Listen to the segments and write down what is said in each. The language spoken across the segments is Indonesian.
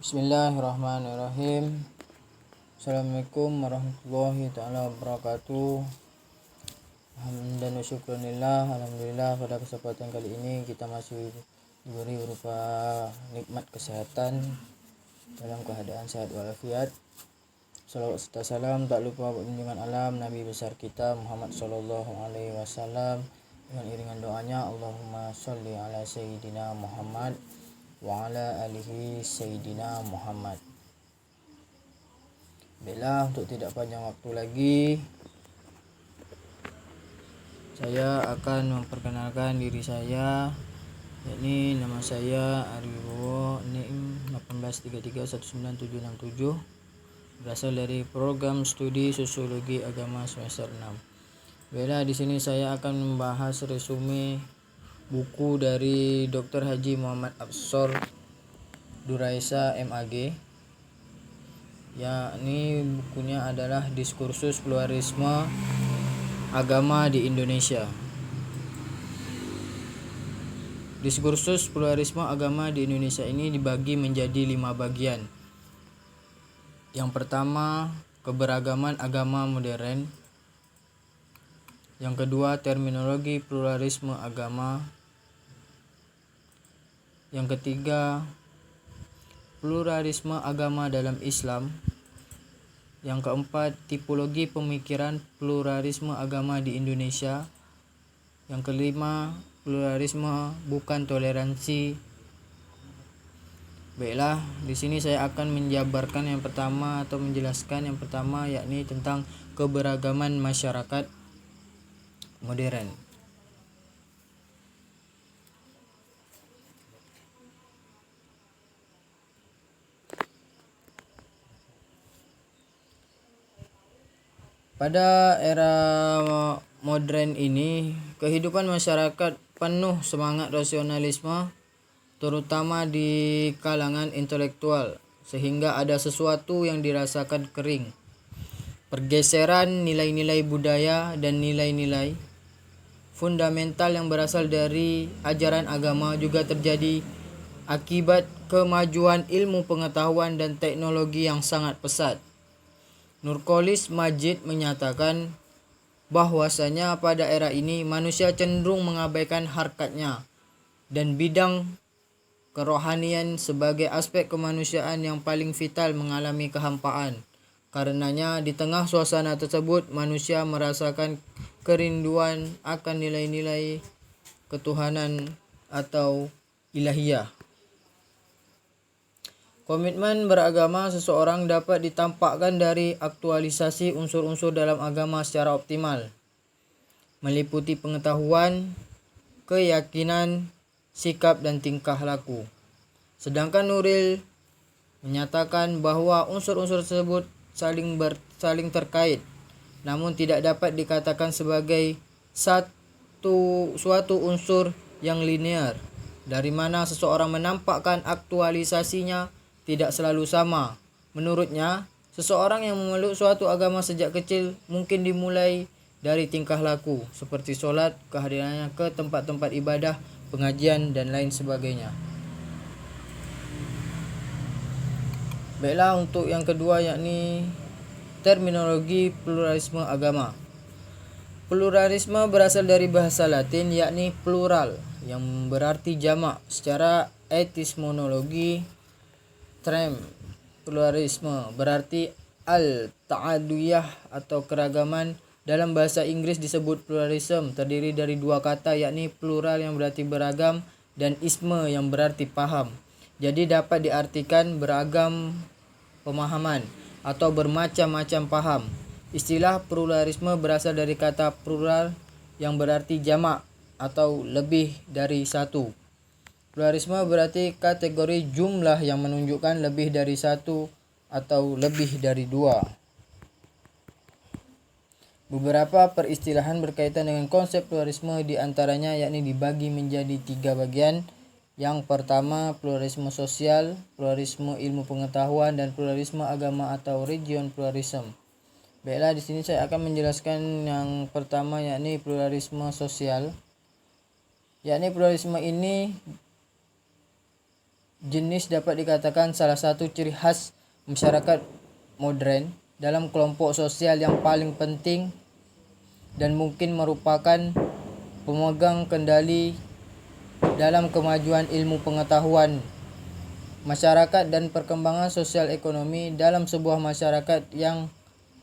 Bismillahirrahmanirrahim. Assalamualaikum warahmatullahi ta'ala wabarakatuh. Alhamdulillah wa syukranillah. Alhamdulillah pada kesempatan kali ini kita masih diberi berupa nikmat kesehatan dalam keadaan sehat walafiat. Salawat serta salam tak lupa junjungan alam Nabi besar kita Muhammad sallallahu alaihi wasallam dengan iringan doanya Allahumma sholli ala sayyidina Muhammad wa ala alihi sayyidina Muhammad. Baiklah, untuk tidak panjang waktu lagi, saya akan memperkenalkan diri saya, yakni nama saya Ariwibowo, NIM 18331967, berasal dari program studi Sosiologi Agama semester 6. Baiklah, di sini saya akan membahas resume buku dari Dr. Haji Muhammad Absor Duraisa MAG, yakni bukunya adalah Diskursus Pluralisme Agama di Indonesia. Diskursus pluralisme agama di Indonesia ini dibagi menjadi 5 bagian. Yang pertama, keberagaman agama modern. Yang kedua, terminologi pluralisme agama. Yang ketiga, pluralisme agama dalam Islam. Yang keempat, tipologi pemikiran pluralisme agama di Indonesia. Yang kelima, pluralisme bukan toleransi. Baiklah, di sini saya akan menjabarkan yang pertama atau menjelaskan yang pertama, yakni tentang keberagaman masyarakat modern. Pada era modern ini, kehidupan masyarakat penuh semangat rasionalisme, terutama di kalangan intelektual, sehingga ada sesuatu yang dirasakan kering. Pergeseran nilai-nilai budaya dan nilai-nilai fundamental yang berasal dari ajaran agama juga terjadi akibat kemajuan ilmu pengetahuan dan teknologi yang sangat pesat. Nurkolis Majid menyatakan bahwasanya pada era ini manusia cenderung mengabaikan harkatnya dan bidang kerohanian sebagai aspek kemanusiaan yang paling vital mengalami kehampaan. Karenanya di tengah suasana tersebut manusia merasakan kerinduan akan nilai-nilai ketuhanan atau ilahiyah. Komitmen beragama seseorang dapat ditampakkan dari aktualisasi unsur-unsur dalam agama secara optimal, meliputi pengetahuan, keyakinan, sikap, dan tingkah laku. Sedangkan Nuril menyatakan bahwa unsur-unsur tersebut saling terkait, namun tidak dapat dikatakan sebagai suatu unsur yang linear, dari mana seseorang menampakkan aktualisasinya tidak selalu sama. Menurutnya, seseorang yang memeluk suatu agama sejak kecil mungkin dimulai dari tingkah laku, seperti sholat, kehadirannya ke tempat-tempat ibadah, pengajian, dan lain sebagainya. Baiklah, untuk yang kedua, yakni terminologi pluralisme agama. Pluralisme berasal dari bahasa Latin, yakni plural, yang berarti jamak. Secara etimologi, term pluralisme berarti al-ta'aduyah atau keragaman. Dalam bahasa Inggris disebut pluralism, terdiri dari 2 kata, yakni plural yang berarti beragam dan isme yang berarti paham. Jadi dapat diartikan beragam pemahaman atau bermacam-macam paham. Istilah pluralisme berasal dari kata plural yang berarti jamak atau lebih dari satu. Pluralisme berarti kategori jumlah yang menunjukkan lebih dari satu atau lebih dari 2. Beberapa peristilahan berkaitan dengan konsep pluralisme diantaranya yakni dibagi menjadi 3 bagian. Yang pertama, pluralisme sosial, pluralisme ilmu pengetahuan, dan pluralisme agama atau region pluralism. Baiklah, di sini saya akan menjelaskan yang pertama, yakni pluralisme sosial. Yakni pluralisme ini jenis dapat dikatakan salah satu ciri khas masyarakat modern dalam kelompok sosial yang paling penting dan mungkin merupakan pemegang kendali dalam kemajuan ilmu pengetahuan masyarakat dan perkembangan sosial ekonomi dalam sebuah masyarakat yang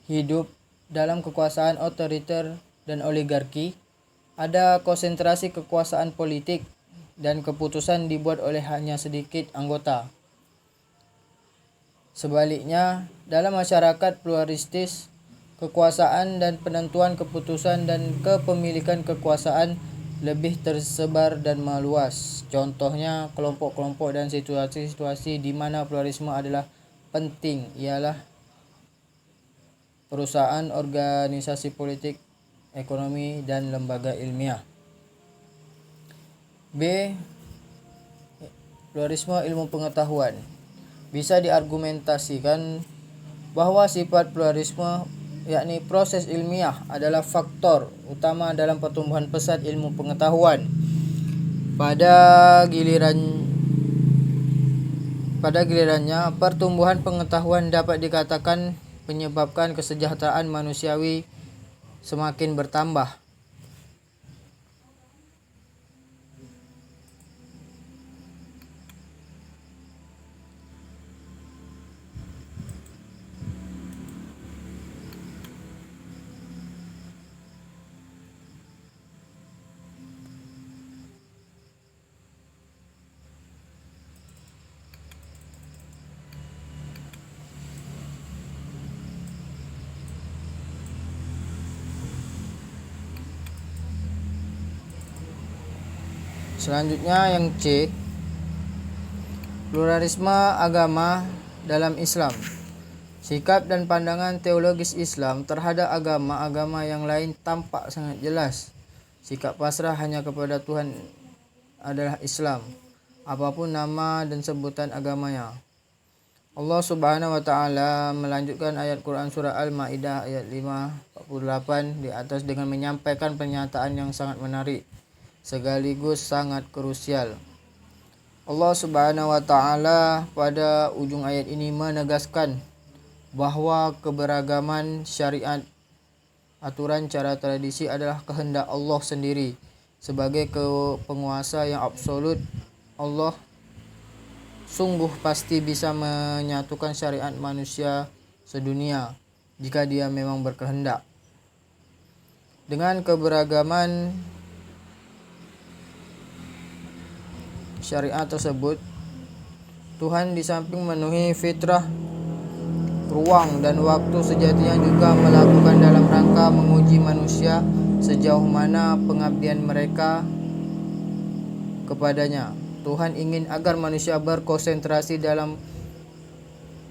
hidup dalam kekuasaan otoriter dan oligarki. Ada konsentrasi kekuasaan politik dan keputusan dibuat oleh hanya sedikit anggota. Sebaliknya, dalam masyarakat pluralistis, kekuasaan dan penentuan keputusan dan kepemilikan kekuasaan lebih tersebar dan meluas. Contohnya, kelompok-kelompok dan situasi-situasi di mana pluralisme adalah penting ialah perusahaan, organisasi politik, ekonomi, dan lembaga ilmiah. B. Pluralisme ilmu pengetahuan. Bisa diargumentasikan bahwa sifat pluralisme yakni proses ilmiah adalah faktor utama dalam pertumbuhan pesat ilmu pengetahuan. Pada gilirannya, pertumbuhan pengetahuan dapat dikatakan menyebabkan kesejahteraan manusiawi semakin bertambah. Selanjutnya yang C, pluralisme agama dalam Islam. Sikap dan pandangan teologis Islam terhadap agama-agama yang lain tampak sangat jelas. Sikap pasrah hanya kepada Tuhan adalah Islam, apapun nama dan sebutan agamanya. Allah Subhanahu wa taala melanjutkan ayat Quran surah Al-Maidah ayat 5:48 di atas dengan menyampaikan pernyataan yang sangat menarik sekaligus sangat krusial. Allah Subhanahu wa taala pada ujung ayat ini menegaskan bahwa keberagaman syariat, aturan, cara, tradisi adalah kehendak Allah sendiri. Sebagai penguasa yang absolut, Allah sungguh pasti bisa menyatukan syariat manusia sedunia jika Dia memang berkehendak. Dengan keberagaman syariat tersebut, Tuhan di samping memenuhi fitrah, ruang dan waktu sejatinya juga melakukan dalam rangka menguji manusia sejauh mana pengabdian mereka kepadanya. Tuhan ingin agar manusia berkonsentrasi dalam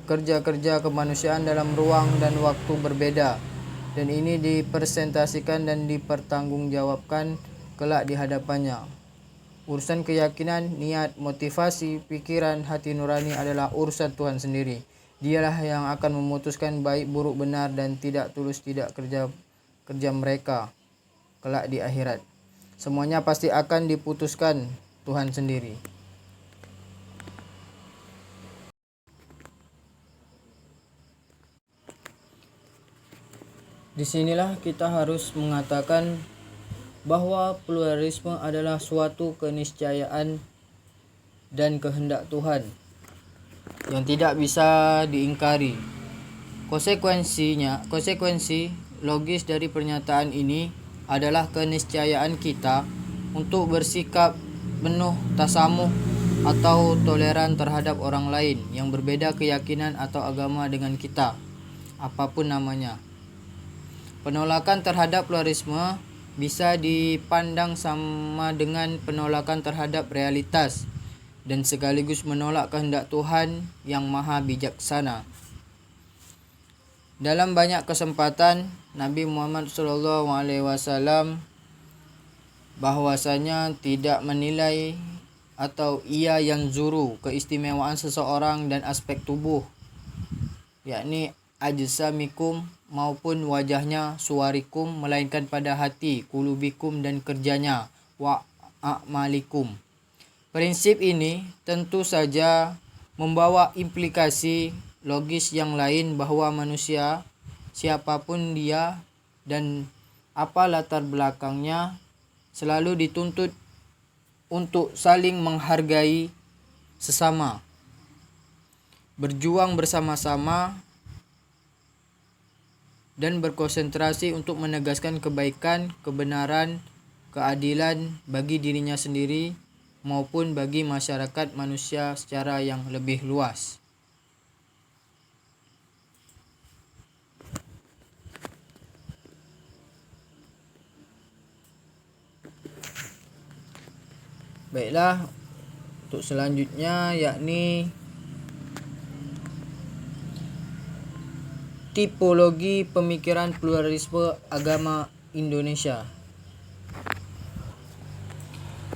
kerja-kerja kemanusiaan dalam ruang dan waktu berbeda, dan ini dipresentasikan dan dipertanggungjawabkan kelak di hadapannya. Urusan keyakinan, niat, motivasi, pikiran, hati nurani adalah urusan Tuhan sendiri. Dialah yang akan memutuskan baik, buruk, benar, dan tidak tulus tidak kerja mereka kelak di akhirat. Semuanya pasti akan diputuskan Tuhan sendiri. Disinilah kita harus mengatakan bahwa pluralisme adalah suatu keniscayaan dan kehendak Tuhan yang tidak bisa diingkari. Konsekuensi logis dari pernyataan ini adalah keniscayaan kita untuk bersikap penuh tasamuh atau toleran terhadap orang lain yang berbeda keyakinan atau agama dengan kita, apapun namanya. Penolakan terhadap pluralisme bisa dipandang sama dengan penolakan terhadap realitas dan sekaligus menolak kehendak Tuhan yang maha bijaksana. Dalam banyak kesempatan, Nabi Muhammad SAW bahwasanya tidak menilai atau ia yang zuru keistimewaan seseorang dan aspek tubuh, yakni ajsamikum maupun wajahnya, suwarikum, melainkan pada hati, kulubikum, dan kerjanya, wa a'malikum. Prinsip ini tentu saja membawa implikasi logis yang lain bahwa manusia, siapapun dia dan apa latar belakangnya, selalu dituntut untuk saling menghargai sesama, berjuang bersama-sama, dan berkonsentrasi untuk menegaskan kebaikan, kebenaran, keadilan bagi dirinya sendiri maupun bagi masyarakat manusia secara yang lebih luas. Baiklah, untuk selanjutnya yakni tipologi pemikiran pluralisme agama Indonesia.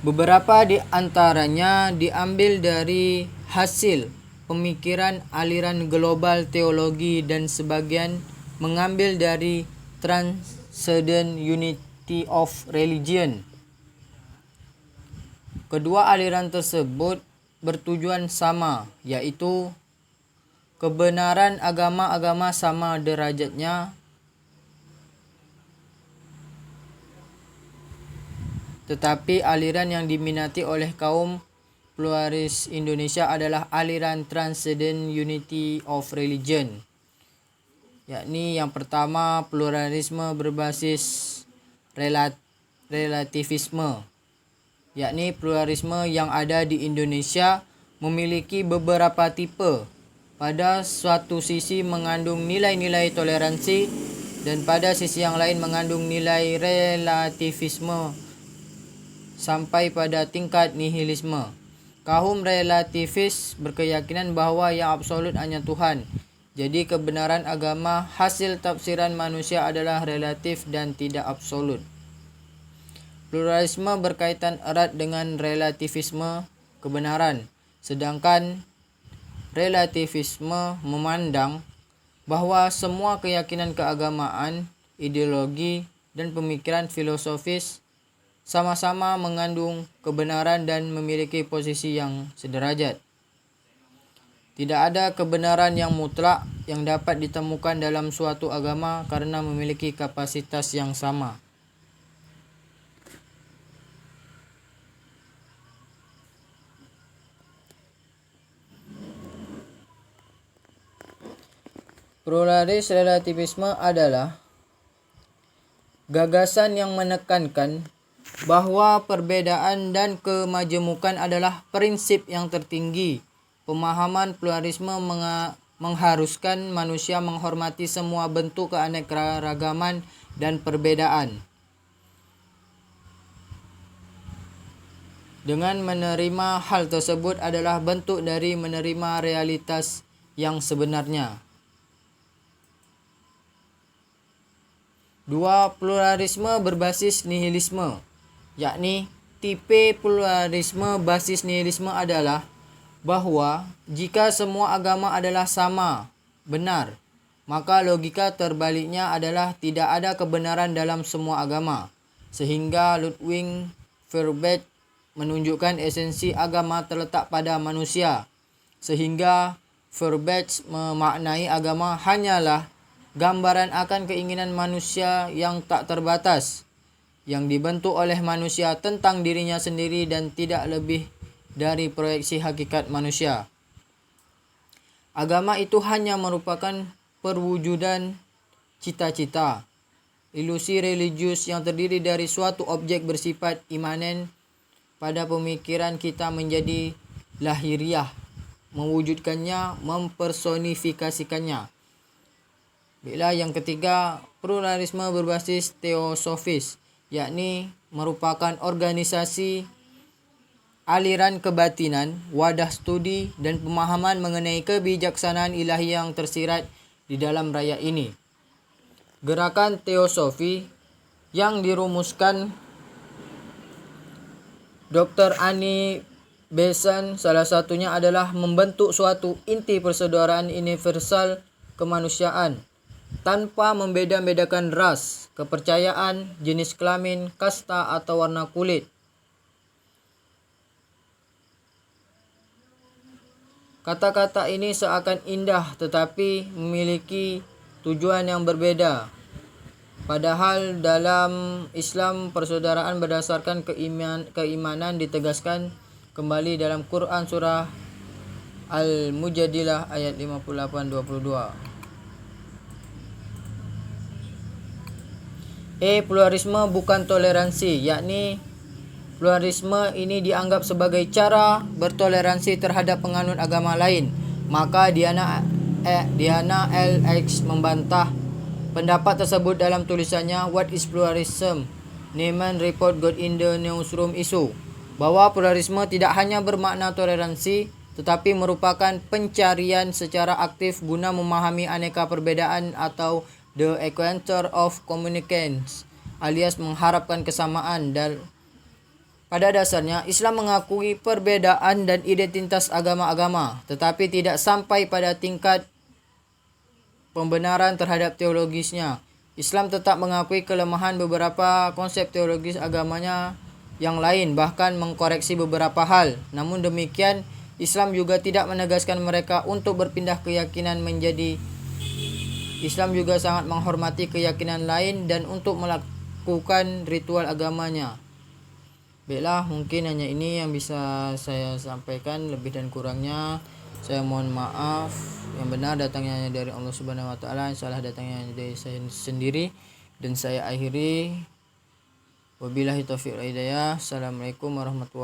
Beberapa di antaranya diambil dari hasil pemikiran aliran global teologi dan sebagian mengambil dari Transcendent Unity of Religion. Kedua aliran tersebut bertujuan sama, yaitu kebenaran agama-agama sama derajatnya, tetapi aliran yang diminati oleh kaum pluralis Indonesia adalah aliran Transcendent Unity of Religion, yakni yang pertama pluralisme berbasis relativisme, yakni pluralisme yang ada di Indonesia memiliki beberapa tipe. Pada suatu sisi mengandung nilai-nilai toleransi dan pada sisi yang lain mengandung nilai relativisme sampai pada tingkat nihilisme. Kaum relativis berkeyakinan bahwa yang absolut hanya Tuhan. Jadi kebenaran agama hasil tafsiran manusia adalah relatif dan tidak absolut. Pluralisme berkaitan erat dengan relativisme kebenaran, sedangkan relativisme memandang bahwa semua keyakinan keagamaan, ideologi, dan pemikiran filosofis sama-sama mengandung kebenaran dan memiliki posisi yang sederajat. Tidak ada kebenaran yang mutlak yang dapat ditemukan dalam suatu agama karena memiliki kapasitas yang sama. Pluralis relativisme adalah gagasan yang menekankan bahwa perbedaan dan kemajemukan adalah prinsip yang tertinggi. Pemahaman pluralisme mengharuskan manusia menghormati semua bentuk keanekaragaman dan perbedaan. Dengan menerima hal tersebut adalah bentuk dari menerima realitas yang sebenarnya. 2. Pluralisme berbasis nihilisme, yakni tipe pluralisme basis nihilisme adalah bahwa jika semua agama adalah sama, benar, maka logika terbaliknya adalah tidak ada kebenaran dalam semua agama. Sehingga Ludwig Feuerbach menunjukkan esensi agama terletak pada manusia. Sehingga Feuerbach memaknai agama hanyalah gambaran akan keinginan manusia yang tak terbatas, yang dibentuk oleh manusia tentang dirinya sendiri dan tidak lebih dari proyeksi hakikat manusia. Agama itu hanya merupakan perwujudan cita-cita, ilusi religius yang terdiri dari suatu objek bersifat imanen pada pemikiran kita menjadi lahiriah, mewujudkannya, mempersonifikasikannya. Bila yang ketiga, pluralisme berbasis teosofis, yakni merupakan organisasi aliran kebatinan, wadah studi, dan pemahaman mengenai kebijaksanaan ilahi yang tersirat di dalam raya ini. Gerakan teosofi yang dirumuskan Dr. Annie Besant salah satunya adalah membentuk suatu inti persaudaraan universal kemanusiaan tanpa membeda-bedakan ras, kepercayaan, jenis kelamin, kasta, atau warna kulit. Kata-kata ini seakan indah tetapi memiliki tujuan yang berbeda. Padahal dalam Islam persaudaraan berdasarkan keimanan ditegaskan kembali dalam Quran surah Al-Mujadilah ayat 58-22. Pluralisme bukan toleransi, yakni pluralisme ini dianggap sebagai cara bertoleransi terhadap penganut agama lain. Maka Diana LX membantah pendapat tersebut dalam tulisannya What is Pluralism? Neiman Report got in the Newsroom issue, bahwa pluralisme tidak hanya bermakna toleransi, tetapi merupakan pencarian secara aktif guna memahami aneka perbedaan atau the equator of communicants, alias mengharapkan kesamaan. Dan pada dasarnya Islam mengakui perbedaan dan identitas agama-agama, tetapi tidak sampai pada tingkat pembenaran terhadap teologisnya. Islam tetap mengakui kelemahan beberapa konsep teologis agamanya yang lain, bahkan mengkoreksi beberapa hal. Namun demikian, Islam juga tidak menegaskan mereka untuk berpindah keyakinan menjadi Islam juga sangat menghormati keyakinan lain dan untuk melakukan ritual agamanya. Baiklah, mungkin hanya ini yang bisa saya sampaikan. Lebih dan kurangnya saya mohon maaf. Yang benar datangnya dari Allah Subhanahu wa taala, yang salah datangnya dari saya sendiri. Dan saya akhiri, wabillahi taufiq wal hidayah. Assalamualaikum warahmatullahi wabarakatuh.